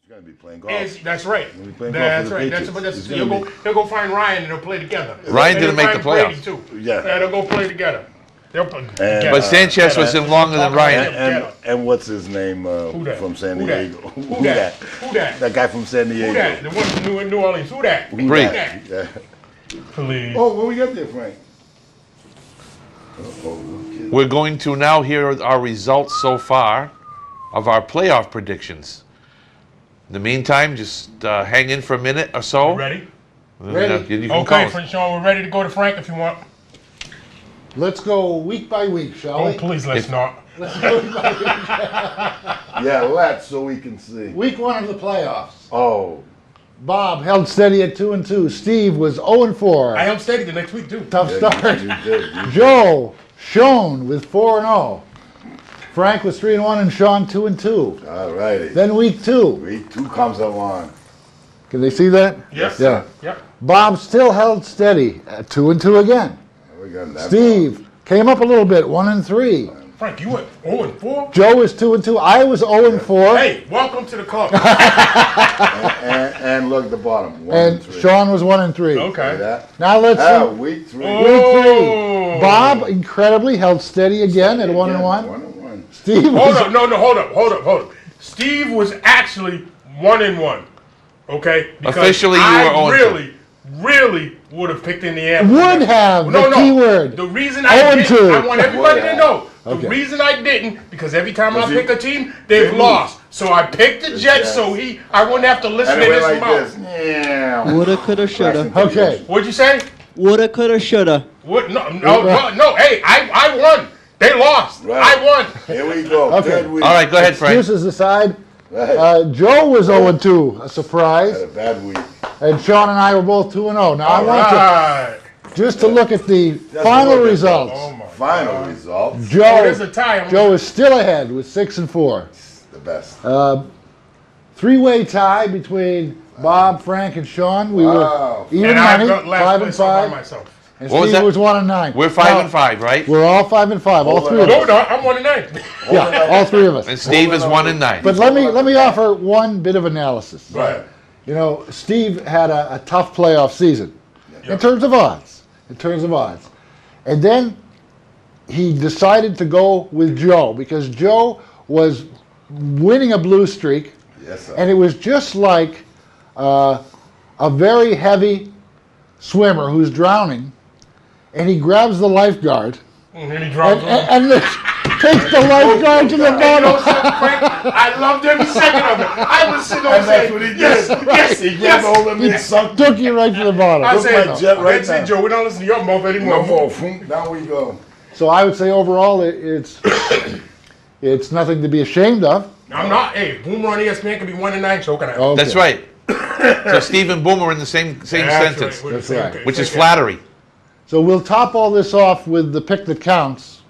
He's going to be playing golf. That's right. He's gonna be playing That's golf for the right. Patriots. He'll go find Ryan and they'll play together. Ryan didn't make the Brady playoffs. too. Yeah. They'll go play together. But Sanchez was in longer than Ryan. And what's his name from San Diego? Who that? Who that? That guy from San Diego. Who that? The one from New Orleans. Who that? Bree. Yeah. Please. Oh, what we got there, Frank? We're going to now hear our results so far of our playoff predictions. In the meantime, just hang in for a minute or so. You ready? Ready. You can Okay, call us. Sean, we're ready to go to Frank if you want. Let's go week by week, shall Oh, we? please, let's not. Let's go week by week. Yeah, let's so we can see. Week 1 of the playoffs. Oh, Bob held steady at 2-2. Steve was 0-4. I held steady the next week, too. Tough start. you did. Joe shone with 4-0. Frank was 3-1 and Sean 2-2. All righty. Then week 2. Week 2 comes along. Can they see that? Yes. Yeah. Yep. Bob still held steady at 2-2 again. We got that Steve came up a little bit, 1-3. Frank, you went 0-4? Joe was 2-2. I was 0-4. Hey, welcome to the club. and look at the bottom. 1 And 3. Sean was 1-3. See Okay. that? Now let's see. Week 3. Oh. Week 3. Bob incredibly held steady again at 1-1. 1-1. Steve Hold was up, no, hold up. Steve was actually 1-1. Okay? Because Officially, you I were 0-2. really would have picked Indiana. would have the key word. The reason I 0-2. didn't, I want everybody Would to know. The Okay. reason I didn't, because every time I Was pick he- a team, they've they lost. So I picked the Jets so I wouldn't have to listen And to it went this like mouth. this. Yeah. Woulda, coulda, shoulda. Okay. What'd you say? Woulda, coulda, shoulda. What? No. Hey, I won. They lost. Right. I won. Here we go. Okay. Third week. All right, go ahead, Frank. excuses aside. Right. Joe was 0-2, a surprise. Had a bad week. And Sean and I were both 2-0. Now I All want right. to just to look at the Just final look at results. Oh my. Final results. Oh, there's a Joe, tie. Joe is still ahead with 6-4. The best. Three-way tie between Bob, Frank, and Sean. We Wow. were even And I've money, got last 5 place and all by 5. myself. And What was Steve that? was 1 and 9. We're 5 and 5, right? We're all 5 and 5, all Hold three on. of us. No, I'm 1-9. Yeah, all three of us. And Steve is 1 and 9. But let me offer one bit of analysis. Right. You know, Steve had a tough playoff season in terms of odds. And then he decided to go with Joe because Joe was winning a blue streak, Yes, sir. and it was just like a very heavy swimmer who's drowning, and he grabs the lifeguard And then he drops on. and takes the lifeguard to the And you know bottom. something, Frank? I loved every second of it. I was sitting there And that's saying, what he did. yes, He grabbed yes. hold of me and sucked Took you right to the bottom. I Look said, like Jet right that's it, now. Joe. We don't listen to your mouth anymore. No more. Boom, down we go. So I would say overall, it's nothing to be ashamed of. I'm not. Hey, Boomer on ESPN can be 1-9 choking at. Okay. That's right. So Steve and Boomer are in the same sentence, That's right. which is flattery. So we'll top all this off with the pick that counts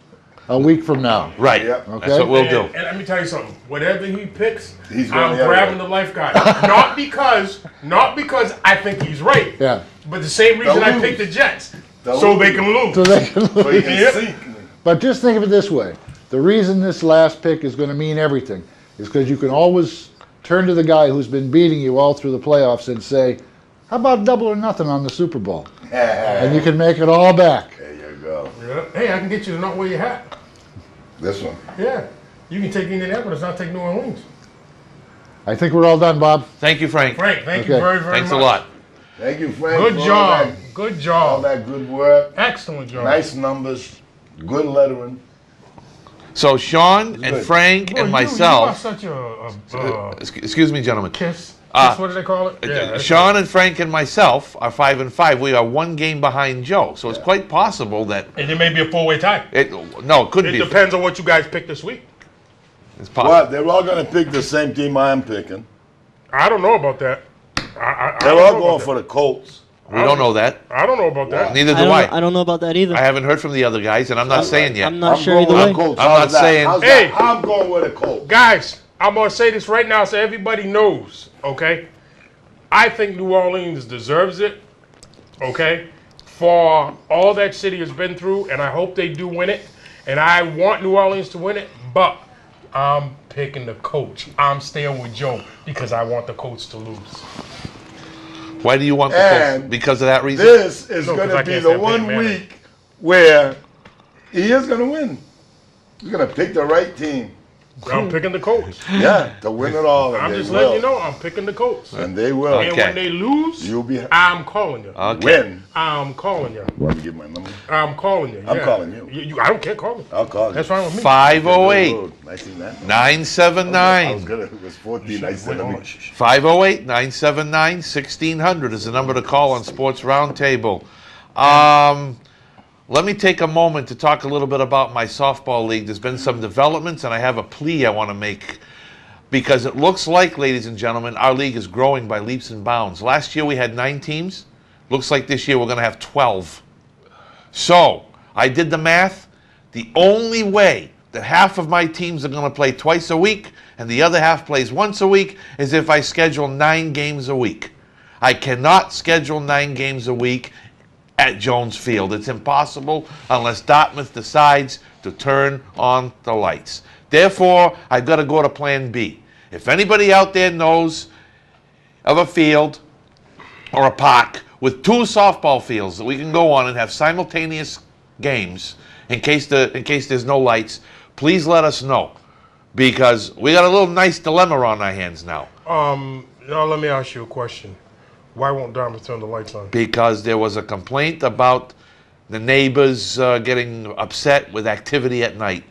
a week from now. Right. Yep. Okay. That's what we'll do. And let me tell you something. Whatever he picks, He's going I'm the other grabbing way. the lifeguard. not because I think he's right. Yeah. But the same reason They'll I lose. picked the Jets. They'll So they lose. can lose. So they can So you lose. can Yep. sink me. But just think of it this way. The reason this last pick is going to mean everything is because you can always turn to the guy who's been beating you all through the playoffs and say, how about double or nothing on the Super Bowl? And you can make it all back. There you go. Yeah. Hey, I can get you to not wear your hat. This one. Yeah. You can take Indianapolis, not take New Orleans. I think we're all done, Bob. Thank you, Frank. Frank, thank you Okay. very, very Thanks much. a lot. Thank you, Frank. Good for all job. that- Good All job. that good work. Excellent job. Nice numbers. Good lettering. So Sean and Good. Frank Boy, and You are myself. such a Excuse me, gentlemen. kiss. Ah. Kiss, what do they call it? Yeah, Sean and Frank and myself are 5 and 5. We are one game behind Joe, so it's quite possible that And it may be a four-way tie. it could It be. depends on what you guys pick this week. It's possible. What? They're all going to pick the same team I'm picking. I don't know about that. I They're don't all know going about for the Colts. We don't know that. that. I don't know about that. Neither I do don't, I. I don't know about that either. I haven't heard from the other guys, and I'm not saying yet. I'm not I'm sure going either with way. the Colts. I'm How's not that? saying- How's Hey. that? I'm going with the Colts. Guys, I'm going to say this right now so everybody knows, okay? I think New Orleans deserves it, okay, for all that city has been through, and I hope they do win it. And I want New Orleans to win it, but picking the coach. I'm staying with Joe because I want the coach to lose. Why do you want the And Colts? Because of that reason? This is No, 'cause going I to be can't the stand one Peyton Manning. week where he is going to win. He's going to pick the right team. I'm picking the Colts. Yeah, to win it all. And I'm they just will. letting you know I'm picking the Colts. And they will. And Okay. when they lose, You'll be I'm calling you. Okay. win. I'm calling you. Want to give my number? I'm calling you. I'm yeah. calling you. I don't care. Call me. I'll call you. That's fine with me. 508 1990. 979. I was good. It was 14. I said, Wait, let me. hold on. 508-979-1600 is the number to call on Sports Roundtable. Let me take a moment to talk a little bit about my softball league. There's been some developments, and I have a plea I want to make because it looks like, ladies and gentlemen, our league is growing by leaps and bounds. Last year we had 9 teams. Looks like this year we're going to have 12. So, I did the math. The only way that half of my teams are going to play twice a week and the other half plays once a week is if I schedule 9 games a week. I cannot schedule 9 games a week at Jones Field. It's impossible unless Dartmouth decides to turn on the lights. Therefore, I've got to go to Plan B. If anybody out there knows of a field or a park with 2 softball fields that we can go on and have simultaneous games in case there's no lights, please let us know, because we got a little nice dilemma on our hands now. Now let me ask you a question. Why won't Dartmouth turn the lights on? Because there was a complaint about the neighbors getting upset with activity at night.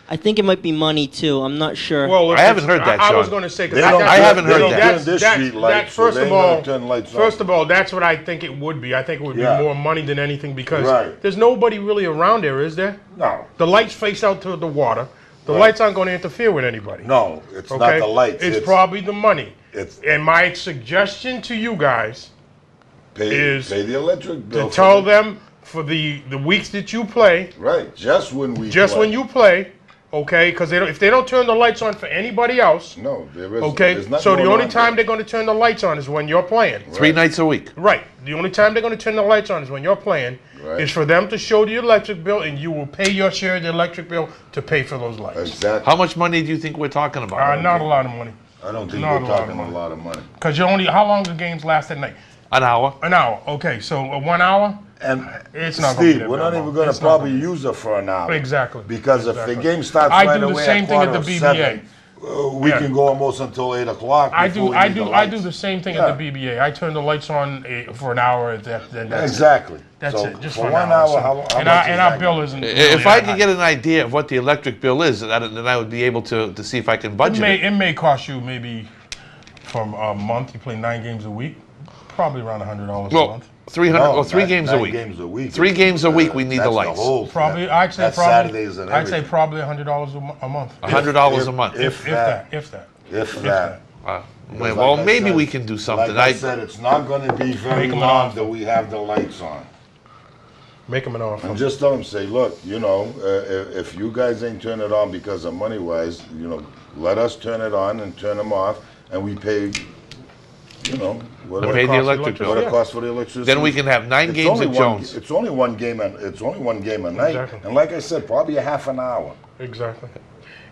I think it might be money too. I'm not sure. Well, I haven't heard that, I was Sean. going to say They because don't I haven't heard they don't that. turn this street lights, so first they of ain't gonna all, turn lights on. first of all, that's what I think it would be. I think it would Yeah. be more money than anything because Right. there's nobody really around there, is there? No. The lights face out to the water. The Right. lights aren't going to interfere with anybody. No, it's Okay? not the lights. It's probably the money. It's And my suggestion to you guys pay the electric bill. to tell them for the weeks that you play, Right, just when we just play. when you play, okay? Because if they don't turn the lights on for anybody else, No, there is. okay? there's nothing So the going only on time there. they're going to turn the lights on is when you're playing. 3 nights a week. Right. The only time they're going to turn the lights on is when you're playing. Right. Is for them to show the electric bill, and you will pay your share of the electric bill to pay for those lights. Exactly. How much money do you think we're talking about? Not a lot of money. I don't think Not we're a lot of talking a money. lot of money. Because you're only, how long do games last at night? An hour. An hour. Okay, so 1 hour? And It's not gonna be Steve, that we're bad, not Bob. even going It's to not probably gonna be. use it for an hour. Exactly. Because if Exactly. the game starts I right do the away same at thing at the quarter of BBA. 7, we Yeah. can go almost until 8 o'clock. I before do we I need do the I do lights. the same thing Yeah. at the BBA. I turn the lights on for an hour. Then that's Exactly. That's so it. Just for for 1 an hour, So- how and much our, is and our that bill gonna- isn't. If I could get an idea of what the electric bill is, then I would be able to see if I can budget it. it may cost you maybe from a month. You play 9 games a week, probably around $100 a Well, month. 300 No, or 3 nine- games a 9 week. games a week. 3 games a week, we need the That's lights. whole Probably thing. I'd say That's probably Saturdays and I'd say everything. probably $100 a month. $100 a month. If If that. If that. If that. Well, Like I maybe said- we can do something. Like I said, it's not going to be very Make 'em an long offer. that we have the lights on. Make them an offer. And just tell them, say, look, if you guys ain't turn it on because of money wise, let us turn it on and turn them off, and we pay, what pay the electric bill. what it Yeah. costs for the electricity. Then we can have 9 It's games only at one- Jones. It's only one game, and it's only one game a night. Exactly. And like I said, probably a half an hour. Exactly.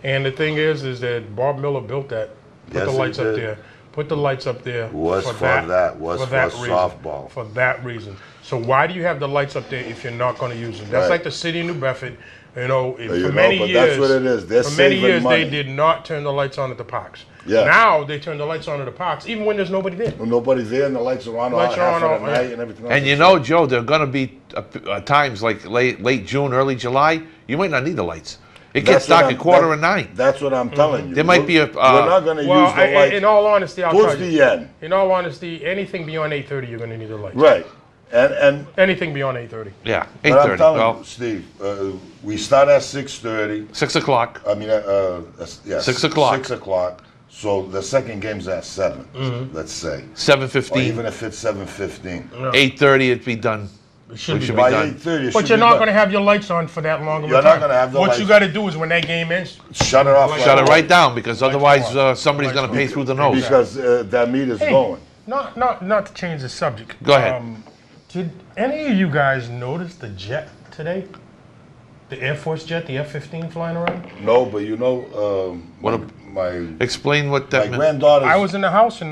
And the thing is that Bob Miller built that. Put Yes, the he lights up did. there. Put the lights up there. Was for that. Was for reason. softball. For that reason. So why do you have the lights up there if you're not going to use them? That's Right. like the city of New Bedford. For You many know, but years, that's what it is. They're for many saving years, money. they did not turn the lights on at the parks. Yeah. Now they turn the lights on at the parks, even when there's nobody there. When nobody's there and the lights are on Lights are half on, of the yeah. night and everything else. And you know, Joe, there are going to be times like late June, early July. You might not need the lights. It gets That's what dark I'm- at quarter that- of 9. That's what I'm telling you. There might be a, We're not going to Well, use the lights in all honesty, I'll towards tell you. the end. In all honesty, anything beyond 8:30, you're going to need the lights. Right. And Anything beyond 8:30. Yeah, but I'm 8:30. telling Well, you, Steve, we start at 6:30. 6 o'clock. I mean, yeah, 6 o'clock. 6 o'clock. So the second game's at 7, let's say. Or 7:15. even if it's 7:15. 8:30, it'd be done. It should We be should done. be By done. 8:30, But you're not going to have your lights on for that long of a You're time. not gonna have the What lights. you got to do is when that game ends, shut it off. Shut it away. right down because otherwise on. somebody's going to pay through the nose. Because that meter's Hey. going. not to change the subject. Go ahead. Did any of you guys notice the jet today? The Air Force jet, the F-15 flying around? No, but you know, What my Explain what my that meant. granddaughter's I was in the house and